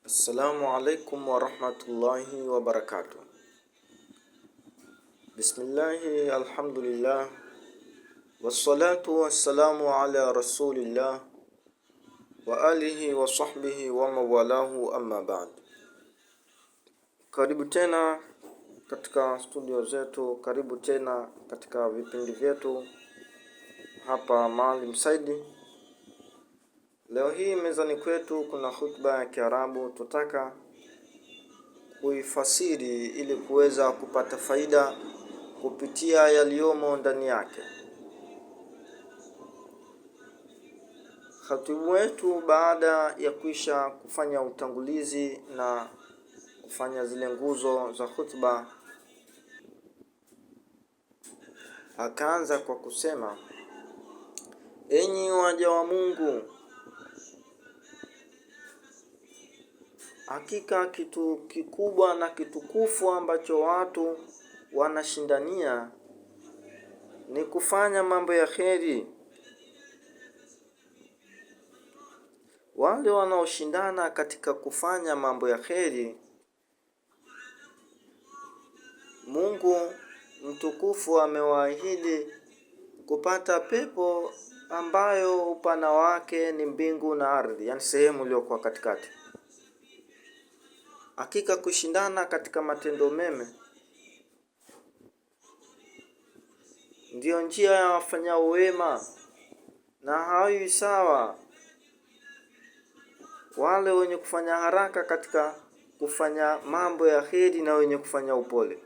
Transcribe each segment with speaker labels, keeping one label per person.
Speaker 1: Assalamu alaikum warahmatullahi wabarakatuh. Bismillahi alhamdulillah wassalatu wassalamu ala rasulillah wa alihi wa sahbihi wa mawalahu amma ba'd. Karibu tena katika studio zetu, karibu tena katika vipindi vyetu hapa Maalim Saidi. Leo hii mezani kwetu kuna khutba ya Kiarabu tutaka kuifasiri ili kuweza kupata faida kupitia yaliyomo ndani yake. Khatibu wetu baada ya kuisha kufanya utangulizi na kufanya zile nguzo za khutba, akaanza kwa kusema, enyi waja wa Mungu, hakika kitu kikubwa na kitukufu ambacho watu wanashindania ni kufanya mambo ya kheri. Wale wanaoshindana katika kufanya mambo ya kheri, Mungu mtukufu amewaahidi kupata pepo ambayo upana wake ni mbingu na ardhi, yani sehemu iliyokuwa katikati. Hakika kushindana katika matendo mema ndiyo njia ya wafanyao wema, na hawi sawa wale wenye kufanya haraka katika kufanya mambo ya kheri na wenye kufanya upole.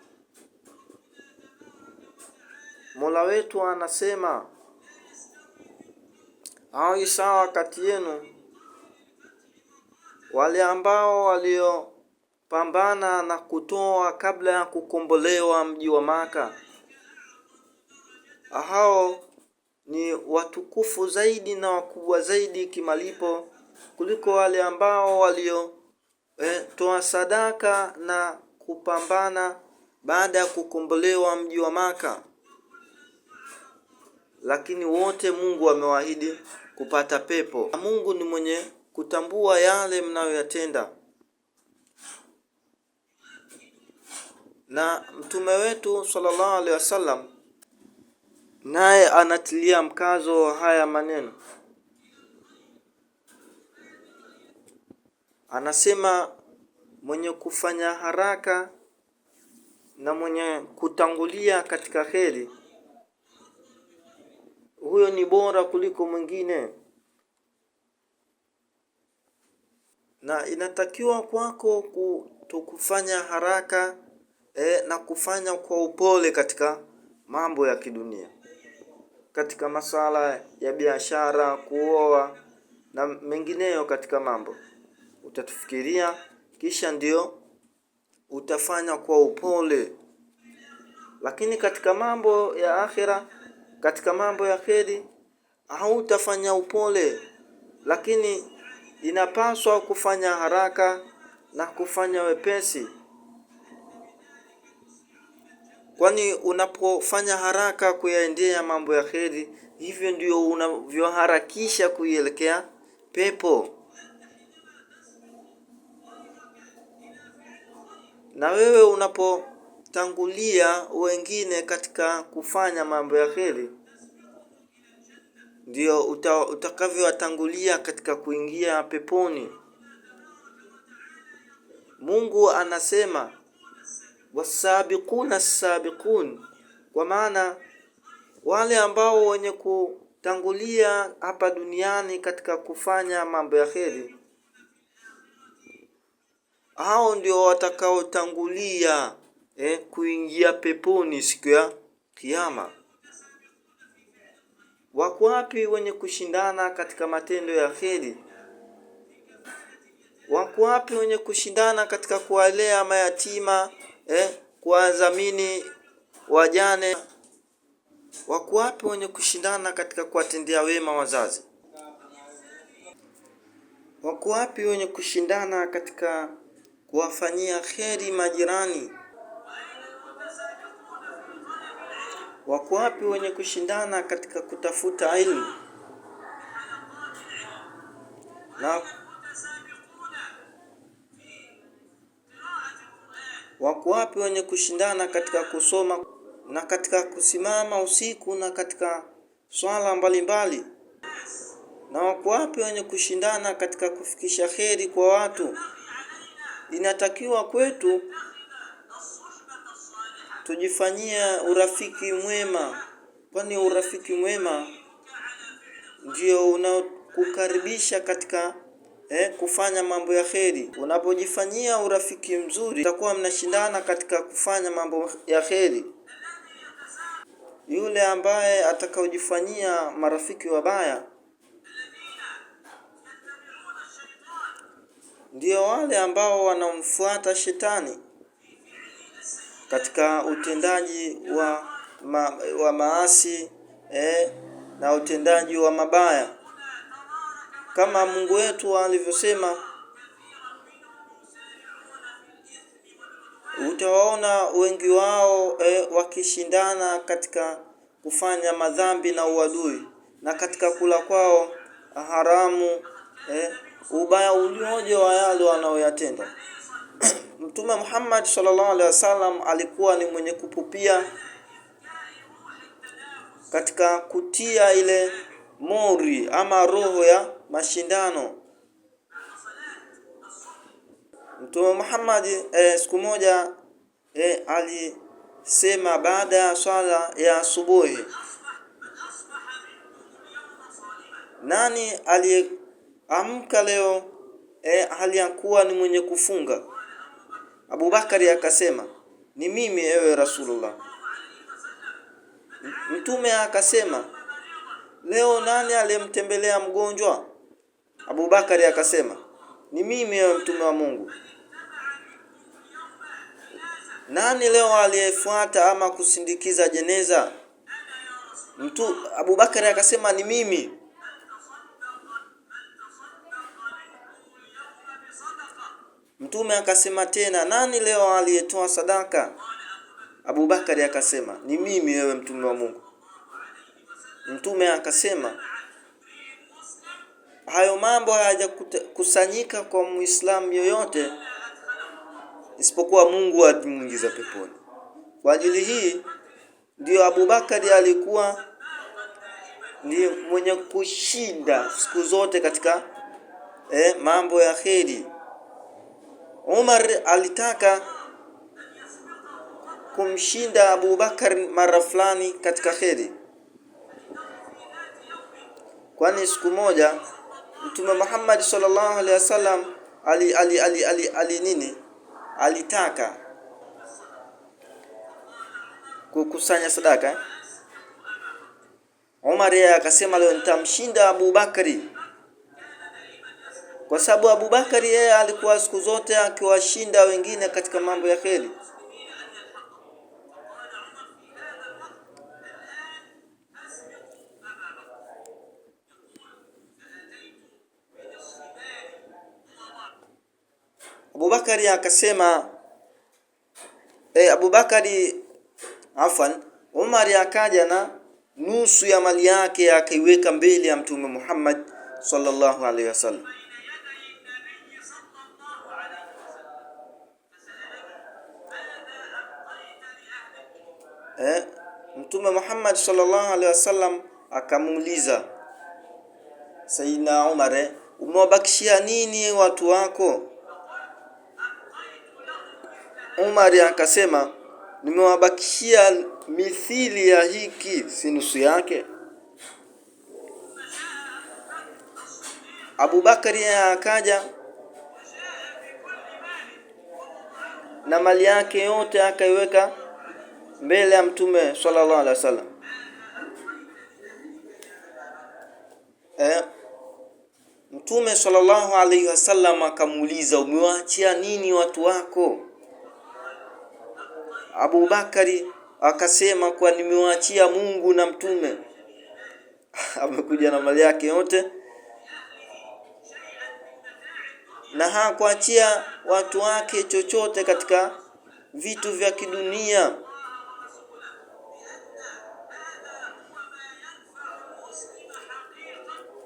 Speaker 1: Mola wetu anasema, hawi sawa kati yenu wale ambao waliopambana na kutoa kabla ya kukombolewa mji wa Maka. Hao ni watukufu zaidi na wakubwa zaidi kimalipo kuliko wale ambao toa sadaka na kupambana baada ya kukombolewa mji wa Maka. Lakini wote Mungu amewaahidi kupata pepo. Mungu ni mwenye kutambua yale mnayoyatenda. Na mtume wetu sallallahu alaihi wasallam naye anatilia mkazo haya maneno. Anasema mwenye kufanya haraka na mwenye kutangulia katika kheri, huyo ni bora kuliko mwingine. Na inatakiwa kwako kutokufanya haraka na kufanya kwa upole katika mambo ya kidunia, katika masala ya biashara, kuoa na mengineyo katika mambo. Utatufikiria kisha ndio utafanya kwa upole. Lakini katika mambo ya akhira, katika mambo ya kheri, hautafanya upole, lakini inapaswa kufanya haraka na kufanya wepesi. Kwani unapofanya haraka kuyaendea mambo ya kheri, hivyo ndio unavyoharakisha kuielekea pepo. Na wewe unapotangulia wengine katika kufanya mambo ya kheri, ndio utakavyowatangulia katika kuingia peponi. Mungu anasema wasabiquna sabiqun, kwa maana wale ambao wenye kutangulia hapa duniani katika kufanya mambo ya kheri, hao ndio watakaotangulia kuingia peponi siku ya kiyama. Wako wapi wenye kushindana katika matendo ya kheri? Wako wapi wenye kushindana katika kuwalea mayatima, kuwadhamini wajane? Wako wapi wenye kushindana katika kuwatendea wema wazazi? Wako wapi wenye kushindana katika kuwafanyia kheri majirani? Wako wapi wenye kushindana katika kutafuta ilmu? Na Wako wapi wenye kushindana katika kusoma na katika kusimama usiku na katika swala mbalimbali? Na wako wapi wenye kushindana katika kufikisha kheri kwa watu? Inatakiwa kwetu tujifanyie urafiki mwema, kwani urafiki mwema ndio unaokukaribisha katika kufanya mambo ya kheri. Unapojifanyia urafiki mzuri, utakuwa mnashindana katika kufanya mambo ya kheri. Yule ambaye atakaojifanyia marafiki wabaya ndio wale ambao wanamfuata shetani katika utendaji wa maasi na utendaji wa mabaya, kama Mungu wetu alivyosema, utawaona wengi wao wakishindana katika kufanya madhambi na uadui, na katika kula kwao haramu, ubaya ulioje wa yale wanaoyatenda. Mtume Muhammad sallallahu alaihi wasallam alikuwa ni mwenye kupupia katika kutia ile mori ama roho ya mashindano. Mtume Muhammad siku moja alisema baada ya swala ya asubuhi, nani aliamka leo hali ya kuwa ni mwenye kufunga? Abu Bakari akasema, ni mimi ewe Rasulullah. Mtume akasema, leo nani aliyemtembelea mgonjwa? Abu Bakari akasema, ni mimi ewe Mtume wa Mungu. Nani leo aliyefuata ama kusindikiza jeneza? Abu Bakari akasema, ni mimi. Mtume akasema tena, nani leo aliyetoa sadaka? Abu Bakari akasema, ni mimi wewe Mtume wa Mungu. Mtume akasema, hayo mambo hayajakusanyika kwa Muislamu yoyote isipokuwa Mungu atamuingiza peponi. Kwa ajili hii ndio Abu Bakari alikuwa ni mwenye kushinda siku zote katika mambo ya kheri. Umar alitaka kumshinda Abu Bakar mara fulani katika kheri, kwani siku moja Mtume Muhammad sallallahu alaihi wasallam alitaka kukusanya sadaka. Umar yeye akasema, leo nitamshinda Abu Bakari, kwa sababu Abu Bakari yeye alikuwa siku zote akiwashinda wengine katika mambo ya kheri. Abu Bakari akasema Umar akaja na nusu ya mali yake akaiweka mbele ya Mtume Muhammad sallallahu alaihi wasallam. Mtume Muhammad sallallahu alaihi wasallam akamuuliza Sayyidina Umar, umewabakishia nini watu wako? Umar akasema, nimewabakishia mithili ya hiki, si nusu yake. Abu Bakari akaja na mali yake yote akaiweka mbele ya Mtume sallallahu alaihi wasallam. Mtume sallallahu alaihi wasallam akamuuliza, umewaachia nini watu wako? Abu Bakari akasema, kwa nimewaachia Mungu na Mtume. Amekuja na mali yake yote na hakuachia watu wake chochote katika vitu vya kidunia.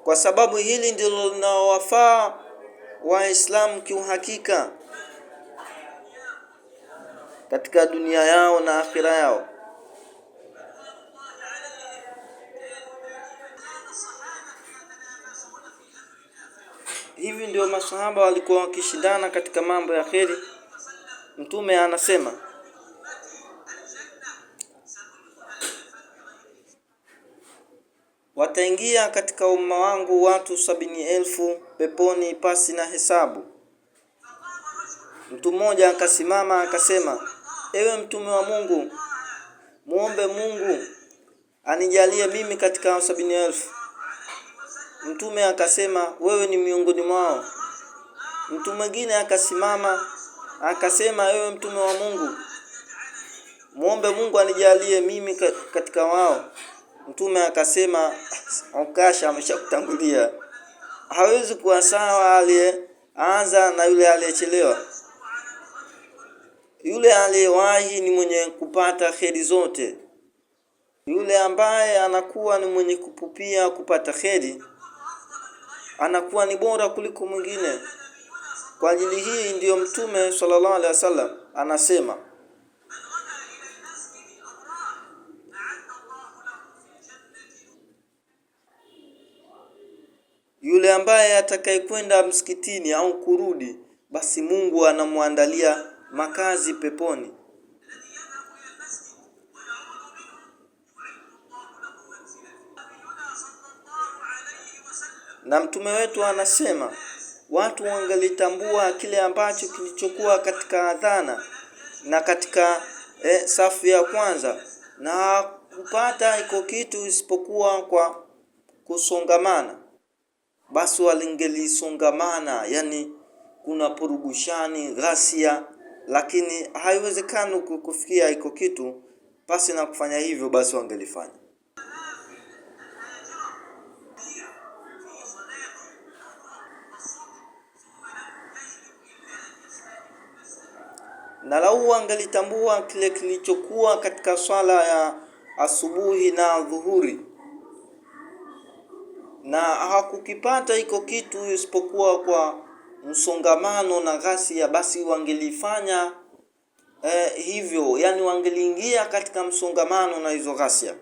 Speaker 1: Kwa sababu hili ndilo linalowafaa Waislamu kiuhakika. katika dunia yao na akhira yao. Hivi ndio masahaba walikuwa wakishindana katika mambo ya kheri. Mtume anasema, wataingia katika umma wangu watu 70,000 peponi pasi na hesabu. Mtu mmoja akasimama akasema, ewe mtume wa Mungu, muombe Mungu anijalie mimi katika 70,000. Mtume akasema, wewe ni miongoni mwao. Mtu mwingine akasimama akasema, ewe mtume wa Mungu, muombe Mungu anijalie mimi katika wao. Mtume akasema, ukasha ameshakutangulia. Hawezi kuwa sawa aliyeanza na yule aliyechelewa. Yule aliyewahi ni mwenye kupata kheri zote. Yule ambaye anakuwa ni mwenye kupupia kupata kheri anakuwa ni bora kuliko mwingine. Kwa ajili hii ndiyo Mtume sallallahu alaihi wasallam anasema, yule ambaye atakayekwenda msikitini au kurudi, basi Mungu anamwandalia makazi peponi. Na mtume wetu anasema, watu wangelitambua kile ambacho kilichokuwa katika adhana na katika safu ya kwanza, na kupata iko kitu isipokuwa kwa kusongamana, basi walingelisongamana. Yani kuna purugushani, ghasia, lakini haiwezekani kufikia iko kitu pasi na kufanya hivyo, basi wangelifanya. Na lau wangelitambua kile kilichokuwa katika swala ya asubuhi na dhuhuri, na hakukipata iko kitu isipokuwa kwa msongamano na ghasia, basi wangelifanya hivyo. Yani wangeliingia katika msongamano na hizo ghasia.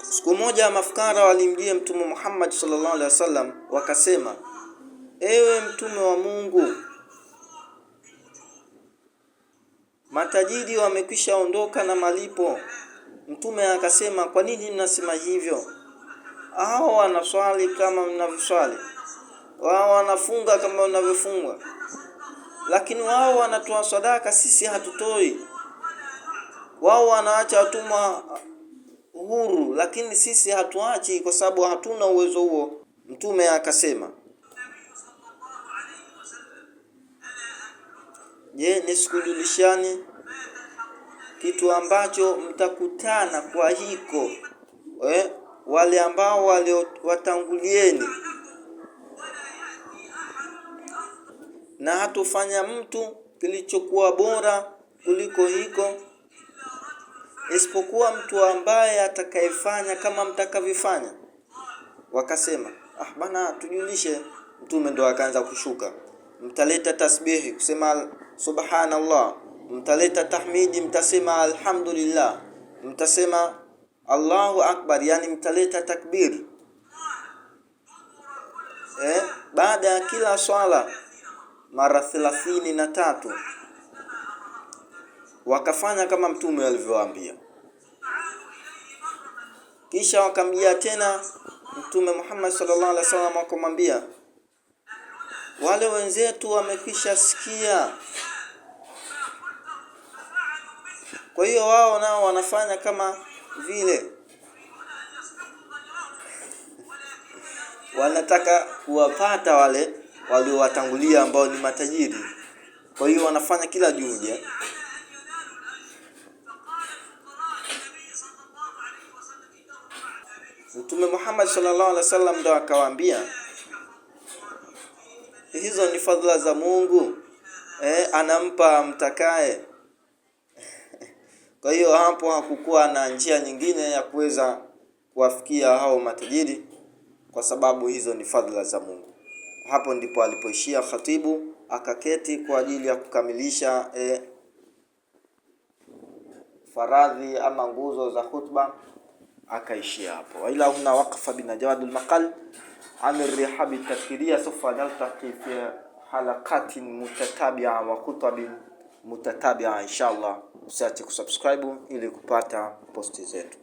Speaker 1: Siku moja mafukara walimjia Mtume Muhammad sallallahu alaihi wasallam wakasema, ewe mtume wa Mungu, matajiri wamekwisha ondoka na malipo. Mtume akasema, kwa nini mnasema hivyo? Hao wanaswali kama mnavyoswali, wao wanafunga kama mnavyofunga, lakini wao wanatoa sadaka, sisi hatutoi. Wao wanaacha watumwa huru, lakini sisi hatuachi kwa sababu hatuna uwezo huo. Mtume akasema, je, nisikujulishani kitu ambacho mtakutana kwa hiko wale ambao watangulieni, na hatufanya mtu kilichokuwa bora kuliko hiko, isipokuwa mtu ambaye atakayefanya kama mtakavyofanya. Wakasema, bana tujulishe. Mtume ndo akaanza kushuka, mtaleta tasbihi kusema subhanallah, mtaleta tahmidi mtasema alhamdulillah, mtasema Allahu akbar, yani mtaleta takbir. Baada ya kila swala mara 33. Wakafanya kama mtume alivyowaambia. Kisha wakamjia tena Mtume Muhammad sallallahu alaihi wasallam akamwambia, wale wenzetu wamekwisha sikia, kwa hiyo wao nao wanafanya kama vile wanataka kuwapata wale waliowatangulia ambao ni matajiri. Kwa hiyo wanafanya kila juhudi. Mtume Muhammad sallallahu alaihi wasallam ndo akawaambia, hizo ni fadhila za Mungu, anampa mtakaye. Kwa hiyo hapo hakukuwa na njia nyingine ya kuweza kuwafikia hao matajiri, kwa sababu hizo ni fadhila za Mungu. Hapo ndipo alipoishia khatibu akaketi kwa ajili ya kukamilisha faradhi ama nguzo za khutba, akaishia hapo. Ila huna waqfa binajawadul maqal an rihabi tafkiria. Sawfa naltaqi fi halaqatin mutatabi'a wa khutabin mutatabi'a inshallah. Usiache kusubscribe ili kupata posti zetu.